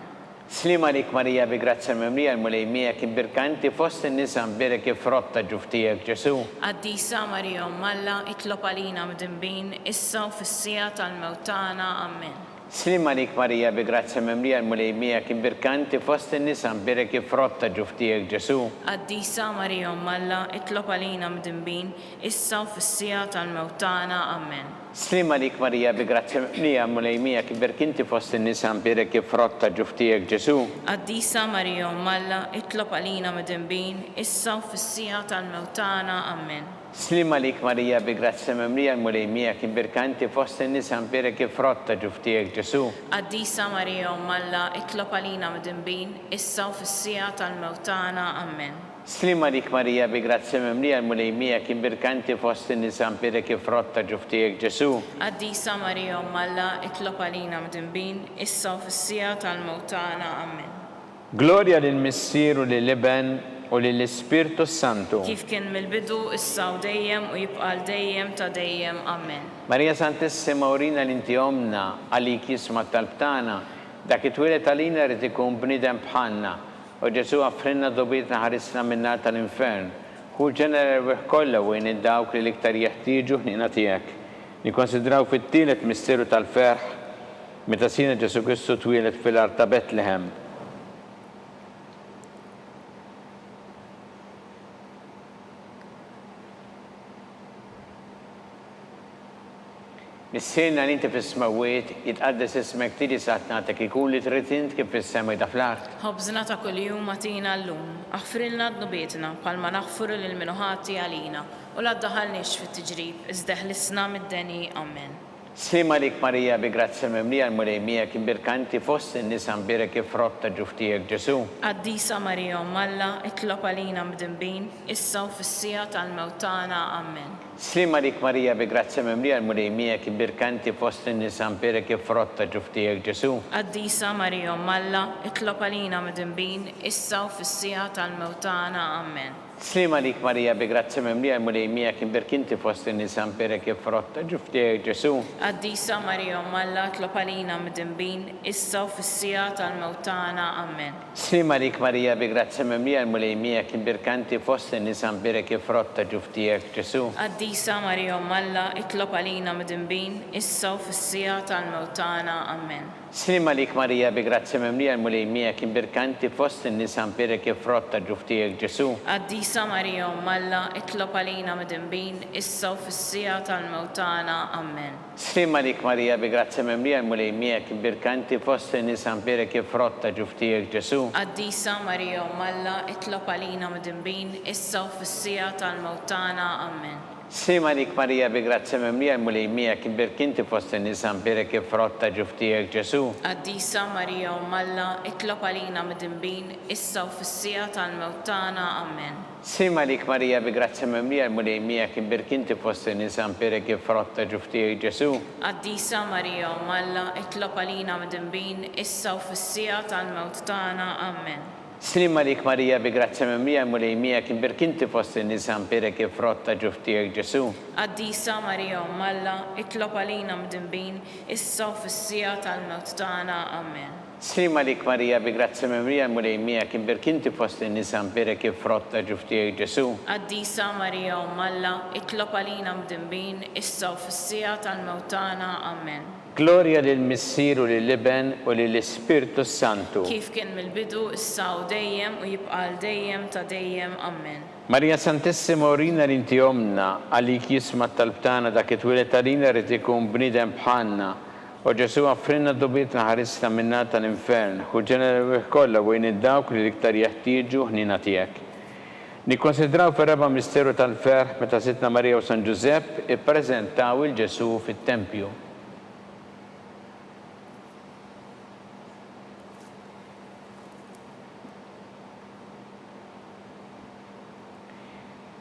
Speaker 1: Slima lik Marija bi grazzi mimlija l-mulejmijek imbirkanti fost in-nisa mbirek jifrotta ġuftijek Ġesu.
Speaker 2: Qaddisa Marija Malla, itlob għalina mid-imbin, issa u fis-sija tal-mewtana amen.
Speaker 1: Slima lik Marija bi grazzi mimlija l-mulejmijek imbirkanti fost in-nisa mbirek jifrotta ġuftijek Ġesu.
Speaker 2: Qaddisa Marija Malla, itlob għalina mid-imbin, issa u fis-sija tal-mewtana amen.
Speaker 1: Slima lik Marija bi grazzi mimlija l-mulejmijek imbirkanti fost in-nisa mbirek jifrotta ġuftijek Ġesu.
Speaker 2: Qaddisa Marija Malla, itlob għalina mid-imbin, issa u fis-sija tal-mewtana amen.
Speaker 1: Slima lik Marija bi grazzi mimlija l-mulejmijek imbirkanti fost in-nisa mbirek jifrotta ġuftijek Ġesu.
Speaker 2: Qaddisa Marija Malla, itlob għalina mid-imbin, issa u fis-sija tal-mewtana amen.
Speaker 1: Slima lik Marija bi grazzi mimlija l-mulejmijek imbirkanti fost in-nisa mbirek jifrotta ġuftijek Ġesu.
Speaker 2: Qaddisa Marija Malla, itlob għalina mid-imbin, issa u fis-sija tal-mewtana amen.
Speaker 1: Gloria lill-Missieru lill-Iben u lill-Ispirtu Santu.
Speaker 2: Kif kien mill-bidu, issa u dejjem u jibqal dejjem ta' dejjem amen.
Speaker 1: Marija Santissima urina l-inti omna għalik jisma talbtana dak it-twilet għalina rrid ikun bnidem bħalna u Ġesu għafrinna dobietna ħarisna minnar tal-infern. Hu ġeneral kollha u dawk li l-iktar jeħtieġu ħnina tiegħek. Nikkonsidraw fit-tielet misteru tal-ferħ meta sina Ġesu Kristu twilet fil-art ta' Betlehem. Missinna li inti fis-smawiet jitqaddes ismek tiġi satnata kieku li trid int kif fis-sema da fl-art.
Speaker 2: ħobżna ta' kuljum għatina llum, aħfrilna d-dubietna bħalma naħfru lil minuħati għalina u la ddaħalniex fit-tiġrib, iżdeħlisna mid-deni amen.
Speaker 1: Slima lik Marija bi grazzi mimlija l-mulejmijek imbirkanti fost in-nisa mbirek jifrotta ġuftijek Ġesu.
Speaker 2: Qaddisa Marija Malla, itlob għalina mid-imbin, issa u fis-sija tal-mewtana amen.
Speaker 1: Slima lik Marija bi grazzi mimlija l-mulejmijek imbirkanti fost in-nisa mbirek jifrotta ġuftijek Ġesu.
Speaker 2: Qaddisa Marija Malla, itlob għalina mid-imbin, issa u fis-sija tal-mewtana amen.
Speaker 1: Slima lik Marija bi grazzi mimlija l-mulejmijek imbirkanti fost in-nisa mbirek jifrotta ġuftijek Ġesu.
Speaker 2: Qaddisa Marija Malla, itlob għalina mid-imbin, issa u fis-sija tal-mewtana amen.
Speaker 1: Slima lik Marija bi grazzi mimlija l-mulejmijek imbirkanti fost in-nisa mbirek jifrotta ġuftijek Ġesu.
Speaker 2: Qaddisa Marija Malla, itlob għalina mid-imbin, issa u fis-sija tal-mewtana amen.
Speaker 1: Slima lik Marija bi grazzi mimlija l-mulejmijek imbirkanti fost in-nisa mbirek jifrotta ġuftijek Ġesu.
Speaker 2: Qaddisa Marija Malla, itlob għalina mid-imbin, issa u fis-sija tal-mewtana amen.
Speaker 1: Slima lik Marija bi grazzi mimlija l-mulejmijek imbirkanti fost in-nisa mbirek jifrotta ġuftijek Ġesu.
Speaker 2: Qaddisa Marija Malla, itlob għalina mid-imbin, issa u fis-sija tal-mewtana amen.
Speaker 1: Sima lik Marija bi grazzi mimlija l-mulejmija kien birkinti fost in-nisa mbirek frotta ġuftijek Ġesu.
Speaker 2: Qaddisa Marija Umm Alla, itlob għalina midinbin, issa u fis-sija tal-mewt tagħna. Amen.
Speaker 1: Sima lik Marija bi grazzi mimlija l-mulejmija kien birkinti fost in-nisa mbirek frotta ġuftijek Ġesu.
Speaker 2: Qaddisa Marija Umm Alla, itlob għalina midinbin, issa u fis-sija tal-mewt tagħna. Amen.
Speaker 1: Sima lik Marija bi grazzi mimlija l-mulejmija kien birkinti fost in-nisa mbirek frotta ġuftijek Ġesu.
Speaker 2: Qaddisa Marija Umm Alla, itlob għalina midinbin, issa u fis-sija tal-mewt tagħna. Amen.
Speaker 1: Sima lik Marija bi grazzi mimlija l-mulejmija kien birkinti fost in-nisa mbirek frotta ġuftijek Ġesu.
Speaker 2: Qaddisa Marija Umm Alla, itlob għalina midinbin, issa u fis-sija tal-mewt tagħna. Amen.
Speaker 1: Gloria lill-Missier u lill-Iben u lill-Ispirtu Santu.
Speaker 2: Kif kien mill-bidu, issa u dejjem u jibqa' dejjem ta' dejjem. Amen.
Speaker 1: Marija Santissima urina li inti omna għalik jisma talbtana dak it-twilet għalina rrid ikun bniedem bħalna. U Ġesu għaffrinna d-dubietna ħarisna minna tal-infern, u ġenera kollha wejn id-dawk li iktar jeħtieġu ħnina tiegħek. Nikkonsidraw fir-raba' misteru tal-ferħ meta Sittna Marija u San Ġusepp ippreżentaw il-Ġesu fit-Tempju.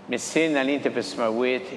Speaker 1: Missina li inti fis-smawiet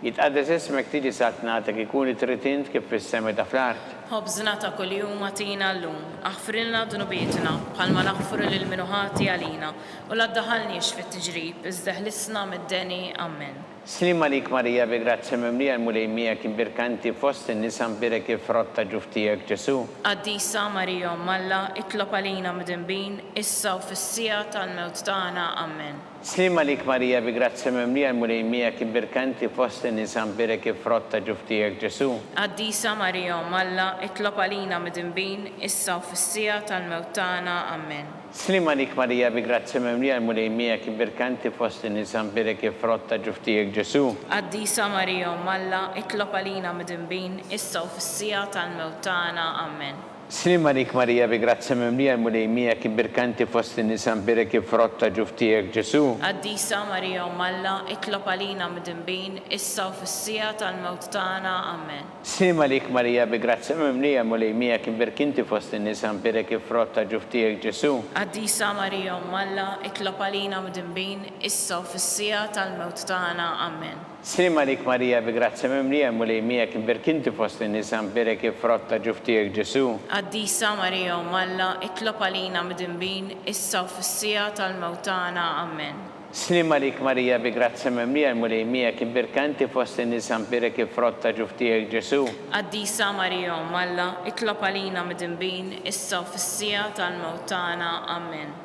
Speaker 1: jitqaddes ismek tiġi satnatek ikun it-tritint kif fis-sema ta' fl-art.
Speaker 2: Ħobżna ta' kuljum għatina llum, aħfrilna dunubietna bħalma naħfru lil min ħati għalina u la ddaħħalniex fit-tiġrib iżda ħlisna mid-deni. Amen. Slima lik Marija bi grazzi mimlija l-mulejmija kien birkanti fost in-nisa mbirek frotta ġuftijek Ġesu. Qaddisa Marija Umm Alla, itlob għalina midinbin, issa u fis-sija tal-mewt tagħna. Amen. Slima lik Marija bi grazzi mimlija l-mulejmija kien birkanti fost in-nisa mbirek frotta ġuftijek Ġesu. Qaddisa Marija Umm Alla, itlob għalina midinbin, issa u fis-sija tal-mewt tagħna. Amen. Slima lik Marija bi grazzi mimlija l-mulejmija kien birkanti fost in-nisa mbirek frotta ġuftijek Ġesu. Qaddisa Marija Umm Alla, itlob għalina midinbin, issa u fis-sija tal-mewt tagħna. Amen. Slima lik Marija bi grazzi mimlija l-mulejmija kien birkanti fost in-nisa mbirek frotta ġuftijek Ġesu. Qaddisa Marija Umm Alla, itlob għalina midinbin, issa u fis-sija tal-mewt tagħna. Amen. Slima lik Marija bi grazzi mimlija l-mulejmija kien birkanti fost in-nisa mbirek frotta ġuftijek Ġesu. Qaddisa Marija Umm Alla, itlob għalina midinbin, issa u fis-sija tal-mewt tagħna. Amen. Slima lik Marija bi grazzi mimlija l-mulejmija kien birkanti fost in-nisa mbirek frotta ġuftijek Ġesu. Qaddisa Marija Umm Alla, itlob għalina midinbin, issa u fis-sija tal-mewt tagħna. Amen. Slima lik Marija bi grazzi mimlija l-mulejmija kien birkanti fost in-nisa mbirek frotta ġuftijek Ġesu. Qaddisa Marija Umm Alla, itlob għalina midinbin, issa u fis-sija tal-mewt tagħna. Amen.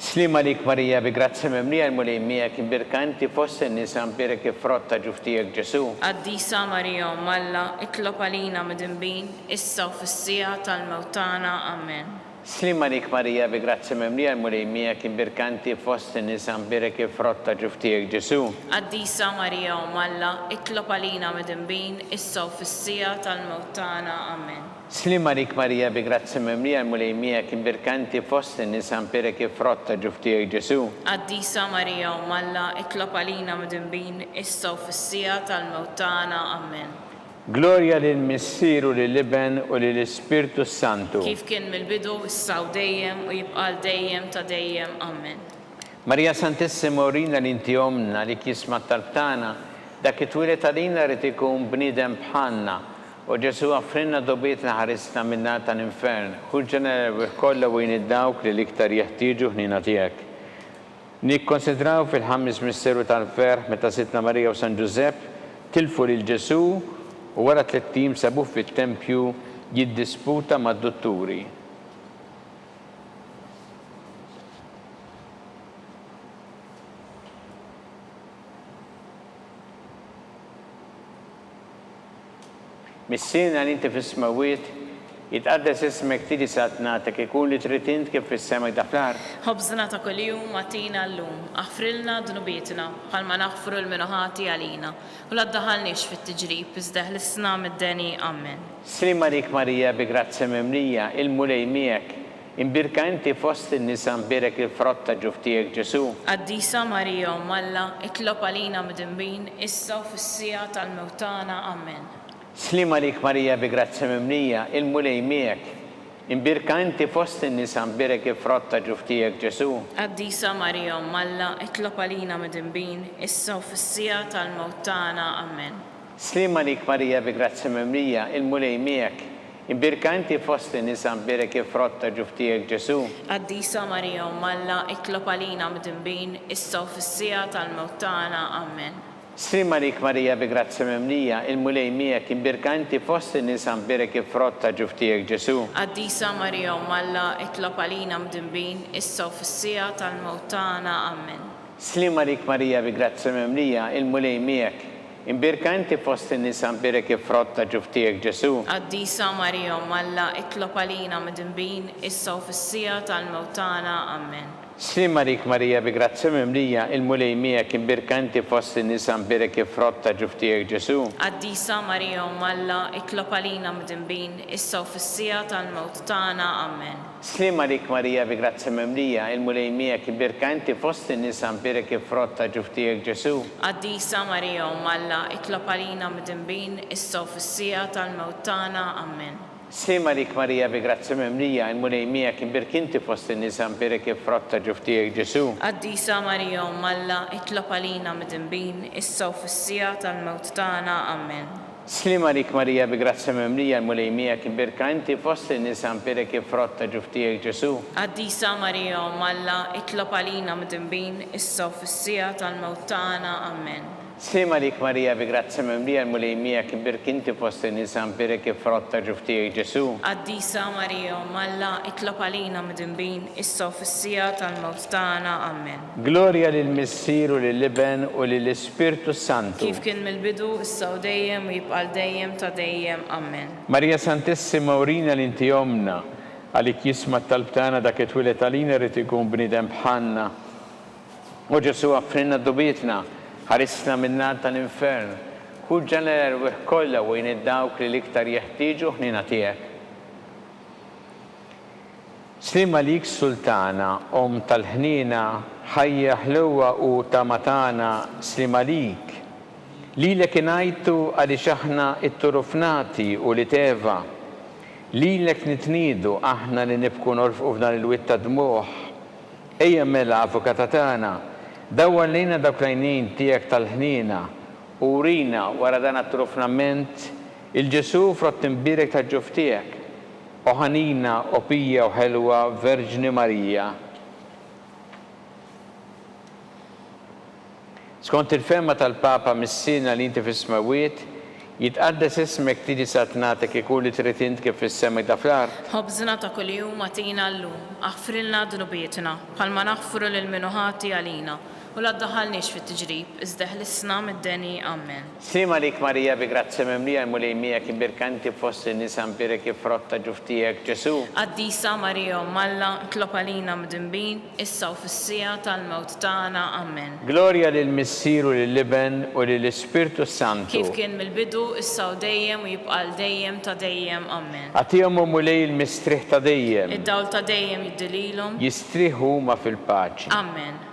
Speaker 2: Slima lik Marija bi grazzi mimlija l-mulejmija kien birkanti fost in-nisa mbirek frotta ġuftijek Ġesu. Qaddisa Marija Umm Alla, itlob għalina midinbin, issa u fis-sija tal-mewt tagħna. Amen. Slima lik Marija bi grazzi mimlija l-mulejmija kien birkanti fost in-nisa mbirek frotta ġuftijek Ġesu. Qaddisa Marija Umm Alla, itlob għalina midinbin, issa u fis-sija tal-mewt tagħna. Amen. Slima lik Marija bi grazzi mimlija l-mulejmija kien birkanti fost in-nisa mbirek frotta ġuftijek Ġesu. Qaddisa Marija Umm Alla, itlob għalina midinbin, issa u fis-sija tal-mewt tagħna. Amen. Gloria lill-Missier u lill-Iben u lill-Ispirtu Santu. Kif kien mill-bidu, issa u dejjem u jibqa' dejjem ta' dejjem. Amen. Marija Santissima urina li inti omna li jisma talbtana dak it-twilet għalina rrid ikun bniedem bħalna. U Ġesu għaffrinna d-dubietna ħarisna minna tal-infern, u ġenera kollha wejn id-dawk li iktar jeħtieġu ħnina tiegħek. Nikkonsidraw fil-ħames misteru tal-ferħ meta Sittna Marija u San Ġusepp tilfu lil Ġesu u wara 3 tim sabuh fit-Tempju jiddisputa mad-dutturi. Missina li inti fis-smawiet jitqaddes ismek tiġi satnatek ikun li tritint kif fis-sema ta' fl-art. Ħobżna ta' kuljum għatina llum, aħfrilna dunubietna bħalma naħfru lil min ħati għalina u la ddaħħalniex fit-tiġrib iżda ħlisna mid-deni. Amen. Slima lik Marija bi grazzi mimlija l-mulejmijek
Speaker 1: imbirka inti fost in-nisa mberek il-frott ta' ġuf tiegħek Ġesu.
Speaker 2: Qaddisa Marija Umm Alla, itlob għalina midinbin, issa u fis-sija tal-mewt tagħna. Amen.
Speaker 1: Slima lik Marija bi grazzi mimlija, il-mulej miegħek. Imbirka inti fost in-nisa mberek il-frott ta' ġuf tiegħek Ġesu.
Speaker 2: Qaddisa Marija Umm Alla, itlob għalina midinbin, issa u fis-sija tal-mewt tagħna. Amen.
Speaker 1: Slima lik Marija bi grazzi mimlija, il-mulej miegħek. Imbirka inti fost in-nisa mberek il-frott ta' ġuf tiegħek Ġesu.
Speaker 2: Qaddisa Marija Umm Alla, itlob għalina midinbin, issa u fis-sija tal-mewt tagħna. Amen.
Speaker 1: Slima lik Marija bi grazzi mimlija, il-mulej miegħek. Imbirka inti fost in-nisa mberek il-frott ta' ġuf tiegħek Ġesu.
Speaker 2: Qaddisa Marija Umm Alla, itlob għalina midinbin, issa u fis-sija tal-mewt tagħna. Amen.
Speaker 1: Slima lik Marija bi grazzi mimlija, il-mulej miegħek. Imbirka inti fost in-nisa mberek il-frott ta' ġuf tiegħek Ġesu.
Speaker 2: Qaddisa Marija Umm Alla, itlob għalina midinbin, issa u fis-sija tal-mewt tagħna. Amen.
Speaker 1: Slima lik Marija bi grazzi mimlija, il-mulej miegħek. Imbirka inti fost in-nisa mberek il-frott ta' ġuf tiegħek Ġesu.
Speaker 2: Qaddisa Marija Umm Alla, itlob għalina midinbin, issa u fis-sija tal-mewt tagħna. Amen.
Speaker 1: Slima lik Marija bi grazzi mimlija, il-mulej miegħek. Imbirka inti fost in-nisa mberek il-frott ta' ġuf tiegħek Ġesu.
Speaker 2: Qaddisa Marija Umm Alla, itlob għalina midinbin, issa u fis-sija tal-mewt tagħna. Amen.
Speaker 1: Slima lik Marija bi grazzi mimlija, il-mulej miegħek. Imbirka inti fost in-nisa mberek il-frott ta' ġuf tiegħek Ġesu.
Speaker 2: Qaddisa Marija Umm Alla, itlob għalina midinbin, issa u fis-sija tal-mewt tagħna. Amen.
Speaker 1: Slima lik Marija bi grazzi mimlija, il-mulej miegħek. Imbirka inti fost in-nisa mberek il-frott ta' ġuf tiegħek Ġesu.
Speaker 2: Qaddisa Marija Umm Alla, itlob għalina midinbin, issa u fis-sija tal-mewt tagħna. Amen.
Speaker 1: Slima lik Marija bi grazzi mimlija, il-mulej miegħek. Imbirka inti fost in-nisa mberek il-frott ta' ġuf tiegħek Ġesu.
Speaker 2: Qaddisa Marija Umm Alla, itlob għalina midinbin, issa u fis-sija tal-mewt tagħna. Amen.
Speaker 1: Gloria lill-Missier u lill-Iben u lill-Ispirtu Santu.
Speaker 2: Kif kien mill-bidu, issa u dejjem u jibqa' dejjem ta' dejjem. Amen.
Speaker 1: Marija Santissima urina l-inti jomna, għalik jisma t-talb tagħna dak it-twilet għalina rrid ikun bniedem bħalna. U Ġesu għaffrinna d-dubietna, ħarisna min-nar tal-infern, ħuġġa l-erwieħ kollha u id-dawk li l-iktar jeħtieġu ħnina tiegħek. Slima lik Sultana, tal-ħnina, ħajja ħluwa u ta' matana, slima lik. Lilek ingħajtu għaliex aħna it-turufnati u li teva. Lilek nitniedu aħna li nibku norfqu f'dan il-witta dmuħ. Ejja mela avukata tagħna, dawwa lejna dawk l-għajnejn tiegħek tal-ħnina u urina wara dan at-turufnament il-Ġesu frott imbirek ta' ġuf tiegħek. O ħanina, o pija u ħelwa Verġni Marija. Skont il-femma tal-Papa mis-sina li inti fis-smawiet, jitqaddes ismek tiġi satnatek ikun li trid int kif fis-sema ta' fl-art.
Speaker 2: Ħobżna ta' kuljum għatina llum, aħfrilna dunubietna, bħalma naħfru lil minuħati għalina. U la ddaħħalniex fit-tiġrib, iżda ħlisna mid-deni. Amen.
Speaker 1: Slima lik Marija bi grazzi mimlija, il-mulej miegħek. Imbirka inti fost in-nisa mberek il-frott ta' ġuf tiegħek Ġesu.
Speaker 2: Qaddisa Marija Umm Alla, itlob għalina midinbin, issa u fis-sija tal-mewt tagħna. Amen.
Speaker 1: Gloria lill-Missier u lill-Iben u lill-Ispirtu Santu.
Speaker 2: Kif kien mill-bidu, issa u dejjem u jibqa' dejjem ta' dejjem. Amen.
Speaker 1: Għatihom mulej il-mistriħ ta' dejjem.
Speaker 2: Id-dawl ta' dejjem jiddililhom.
Speaker 1: Jistrieħu huma fil-paċi.
Speaker 2: Amen.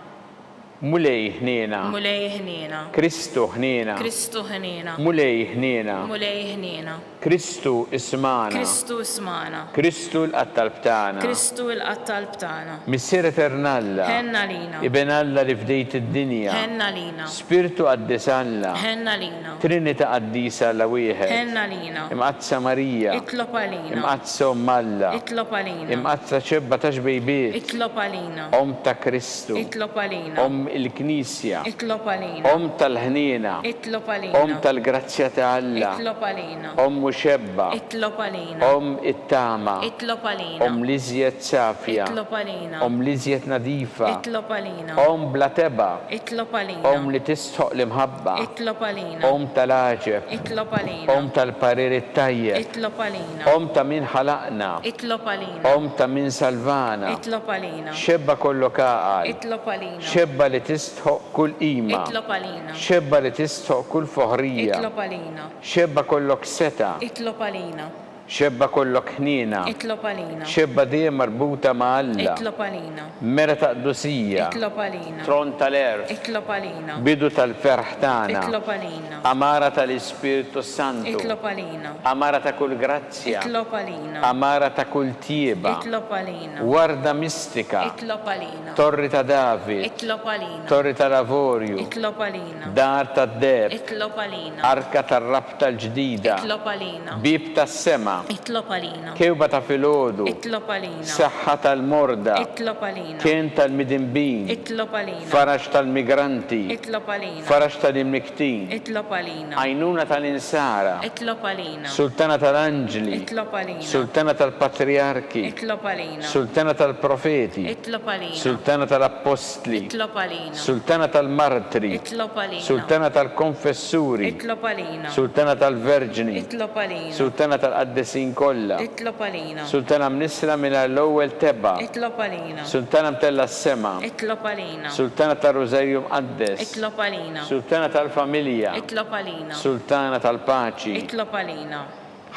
Speaker 1: Mulej ħniena.
Speaker 2: Mulej ħniena.
Speaker 1: Kristu ħniena.
Speaker 2: Kristu ħniena.
Speaker 1: Mulej ħniena.
Speaker 2: Mulej ħniena.
Speaker 1: Kristu ismana.
Speaker 2: Kristu ismana.
Speaker 1: Kristu l-qattal btana.
Speaker 2: Kristu l-qattal btana.
Speaker 1: Missier Eternalla.
Speaker 2: Ħenna lina.
Speaker 1: Iben Alla li fdejt id-dinja.
Speaker 2: Ħenna lina.
Speaker 1: Spiritu Qaddis Alla.
Speaker 2: Ħenna lina.
Speaker 1: Trinita Qaddisa Alla wieħed.
Speaker 2: Ħenna lina.
Speaker 1: Imqazza Marija.
Speaker 2: Itlob għalina.
Speaker 1: Imqazza Alla.
Speaker 2: Itlob għalina.
Speaker 1: Imqazza ċebba ta' xbejbiet.
Speaker 2: Itlob għalina.
Speaker 1: Ta' Kristu.
Speaker 2: Itlob għalina.
Speaker 1: Il-Knisja.
Speaker 2: Itlob għalina.
Speaker 1: Tal-ħnina.
Speaker 2: Itlob għalina.
Speaker 1: Tal-grazzja ta' Alla.
Speaker 2: Itlob għalina.
Speaker 1: Muxebba.
Speaker 2: Itlob għalina.
Speaker 1: It-tama.
Speaker 2: Itlob għalina.
Speaker 1: Liżjed safja.
Speaker 2: Itlob għalina.
Speaker 1: Liżjed nadifa.
Speaker 2: Itlob għalina.
Speaker 1: Bla teba.
Speaker 2: Itlob għalina.
Speaker 1: Li tistħoq l-imħabba.
Speaker 2: Itlob għalina.
Speaker 1: Tal-aġeb.
Speaker 2: Itlob għalina.
Speaker 1: Tal-parir it-tajjeb.
Speaker 2: Itlob għalina.
Speaker 1: Ta' min ħalaqna.
Speaker 2: Itlob għalina.
Speaker 1: Ta' min salvana.
Speaker 2: Itlob għalina.
Speaker 1: Xebba kollu kaqal.
Speaker 2: Itlob għalina.
Speaker 1: Xebba li tistħoq kull qima.
Speaker 2: Itlob għalina.
Speaker 1: Xebba li tistħoq kull foħrija.
Speaker 2: Itlob għalina.
Speaker 1: Xebba kollok seta.
Speaker 2: Itlob għalina.
Speaker 1: xebba kollok ħnina,
Speaker 2: Itlob għalina.
Speaker 1: xebba dejjem marbuta ma' Alla,
Speaker 2: Itlob għalina.
Speaker 1: mera ta' qdusija,
Speaker 2: Itlob għalina.
Speaker 1: tron tal-erf,
Speaker 2: Itlob għalina.
Speaker 1: bidu tal-ferħ tagħna,
Speaker 2: Itlob għalina.
Speaker 1: amara tal-Ispiritu Santu,
Speaker 2: Itlob għalina.
Speaker 1: amara ta' kull grazzja,
Speaker 2: Itlob għalina.
Speaker 1: amara ta' kull tieba,
Speaker 2: Itlob għalina.
Speaker 1: warda mistika,
Speaker 2: Itlob għalina.
Speaker 1: torri ta' David,
Speaker 2: Itlob għalina.
Speaker 1: torri ta' Lavorju,
Speaker 2: Itlob għalina.
Speaker 1: dar ta' Deb,
Speaker 2: Itlob għalina.
Speaker 1: arka tar-rabta l-ġdida,
Speaker 2: Itlob għalina.
Speaker 1: bib tas-sema,
Speaker 2: Itlob għalina.
Speaker 1: kewba ta' filgħodu,
Speaker 2: Itlob għalina.
Speaker 1: saħħa tal-morda,
Speaker 2: Itlob għalina.
Speaker 1: kien tal-midinbin,
Speaker 2: Itlob għalina.
Speaker 1: farax tal-migranti,
Speaker 2: Itlob għalina.
Speaker 1: farax tal-imniktin,
Speaker 2: Itlob għalina.
Speaker 1: għajnuna tal-insara,
Speaker 2: Itlob għalina.
Speaker 1: sultana tal-anġli,
Speaker 2: Itlob għalina.
Speaker 1: sultana tal-patriarki,
Speaker 2: Itlob għalina.
Speaker 1: sultana tal-profeti,
Speaker 2: Itlob għalina.
Speaker 1: sultana tal-apostli,
Speaker 2: Itlob għalina.
Speaker 1: sultana tal-martri,
Speaker 2: Itlob għalina.
Speaker 1: sultana tal-konfessuri,
Speaker 2: Itlob għalina.
Speaker 1: sultana tal-verġni,
Speaker 2: Itlob għalina.
Speaker 1: sultana tal-qaddesin kollha,
Speaker 2: Itlob għalina.
Speaker 1: sultana mnisra minn l-ewwel tebba,
Speaker 2: Itlob għalina.
Speaker 1: sultana mtella s-sema,
Speaker 2: Itlob għalina.
Speaker 1: sultana tal-Rożarju Mqaddes,
Speaker 2: Itlob għalina.
Speaker 1: sultana tal-familja,
Speaker 2: Itlob għalina.
Speaker 1: sultana tal-paċi,
Speaker 2: Itlob għalina.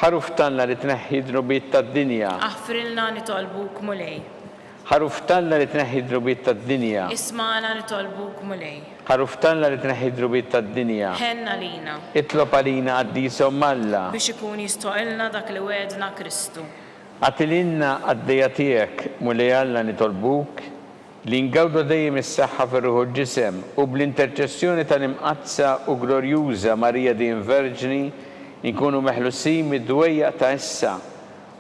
Speaker 1: ħaruftanna li tneħħi drubiet tad-dinja,
Speaker 2: Aħfrilna nitolbuk mulej.
Speaker 1: ħaruftanna li tneħħi drubiet tad-dinja,
Speaker 2: Ismana nitolbuk mulej.
Speaker 1: ħaruftanna li tneħħi drubiet tad-dinja,
Speaker 2: Ħenna lina
Speaker 1: itlob għalina għaddisa Malla,
Speaker 2: biex ikun jistoqilna dak li wedna Kristu.
Speaker 1: għatilinna għaddejja tiegħek mulej Alla nitolbuk li ngawdu dejjem is-saħħa fir-ruħu ġisem u bl-interċessjoni tal-imqazza u glorjuża Marija din Verġni nkunu meħlusin mid-dwejjaq ta' issa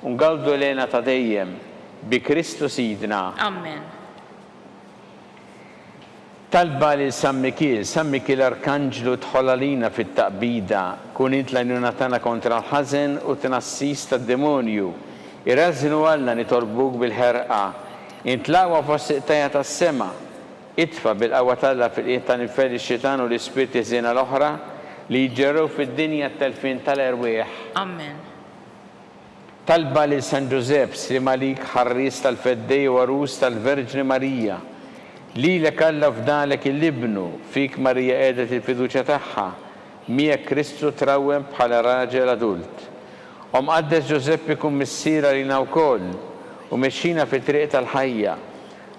Speaker 1: u ngawdu lena ta' dejjem bi Kristu Sidna.
Speaker 2: Amen.
Speaker 1: Talba li San Mikil Arkanġlu tħolalina fit-taqbida, kun int l-għajnuna tagħna kontra l-ħażen u tnassis tad-demonju. Irrażinu Alla nitolbuk bil-ħerqa, intlaqwa fost iqtajja tas-sema, itfa bil-qawwa tagħla fil-qiegħ ta' nifel ix-xitan u l-ispirti żiena l-oħra li jġerrew fid-dinja t-telfin tal-erwieħ.
Speaker 2: Amen.
Speaker 1: Talba li San Giuseppe Slimalik ħarris tal-feddej u arus tal-Verġni Marija, li l-Alla f'dalek il-libnu fik Marija qiegħdet il-fiduċja tagħha, miegħek Kristu trawwem bħala raġel adult. Mqaddes Giuseppe kun missiera lina wkoll u mexxina fit-triq tal-ħajja,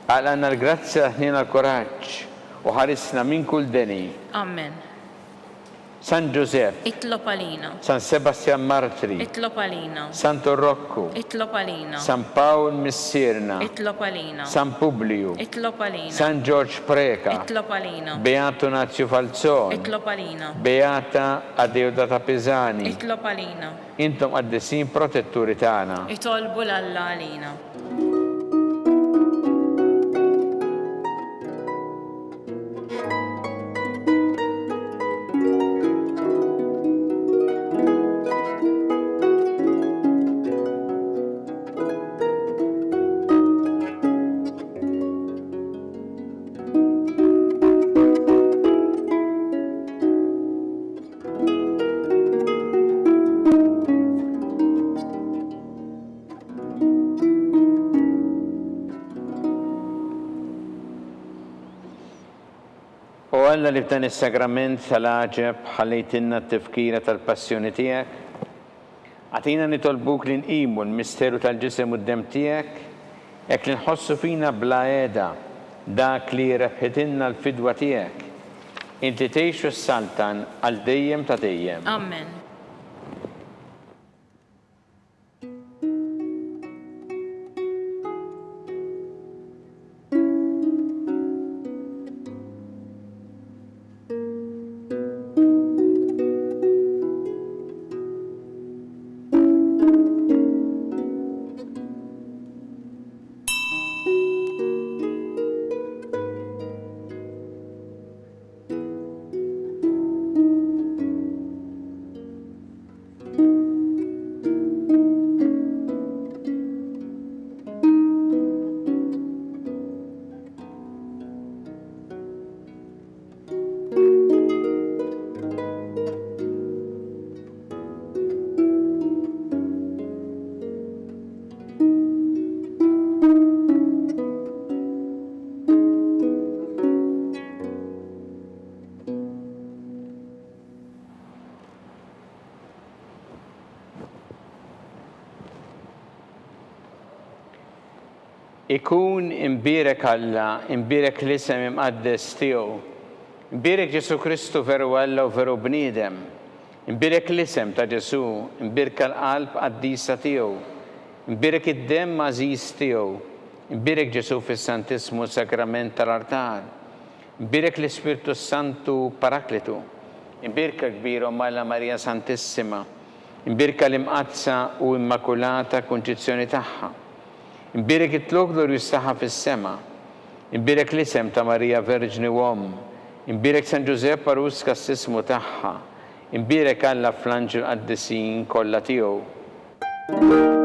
Speaker 1: għalqanna l-grazzja ħnina l-kuraġġ u ħarisna minn kull deni.
Speaker 2: Amen.
Speaker 1: San Giuseppe,
Speaker 2: Itlob għalina.
Speaker 1: San Sebastian Martri,
Speaker 2: Itlob għalina.
Speaker 1: Santo Rocco,
Speaker 2: Itlob għalina.
Speaker 1: San Paul Missirna,
Speaker 2: Itlob għalina.
Speaker 1: San Publiu,
Speaker 2: Itlob għalina.
Speaker 1: San George Preka,
Speaker 2: Itlob għalina.
Speaker 1: Beato Nazio Falzon,
Speaker 2: Itlob għalina.
Speaker 1: Beata Adeodata Pisani,
Speaker 2: Itlob għalina.
Speaker 1: intom għaddesin protetturi tagħna.
Speaker 2: Itolbu l-Alla għalina.
Speaker 1: Alla li f'dan is-sagrament tal-għaġeb ħallejtinna t-tifkira tal-passjoni tiegħek, għatina nitolbuk li nqimu l-misteru tal-ġisem u d-dem tiegħek, hekk li nħossu fina bla għeda dak li rebħitinna l-fidwa tiegħek. Inti tgħixu s-saltan għal dejjem ta' dejjem.
Speaker 2: Amen.
Speaker 1: ikun imbirek Alla, imbirek l-isem imqaddes tiegħu. Imbirek Ġesu Kristu veru Alla u veru bniedem. Imbirek l-isem ta' Ġesu, imbirek l-qalb qaddisa tiegħu. Imbirek id-dem għażiż tiegħu. Imbirek Ġesu fis-Santismu Sakrament tal-Artar. Imbirek l-Ispirtu Santu Paraklitu. Imbirka kbira Malla Marija Santissima. Imbirka l-imqazza u immakulata konċizzjoni tagħha. Imbirek it-tlok glorjuż tagħha fis-sema. Imbirek l-isem ta' Marija Verġni Uomm. Imbirek San Giuseppe Arus kas-sismu tagħha. Imbirek Alla fl-anġel qaddisin kollha tiegħu.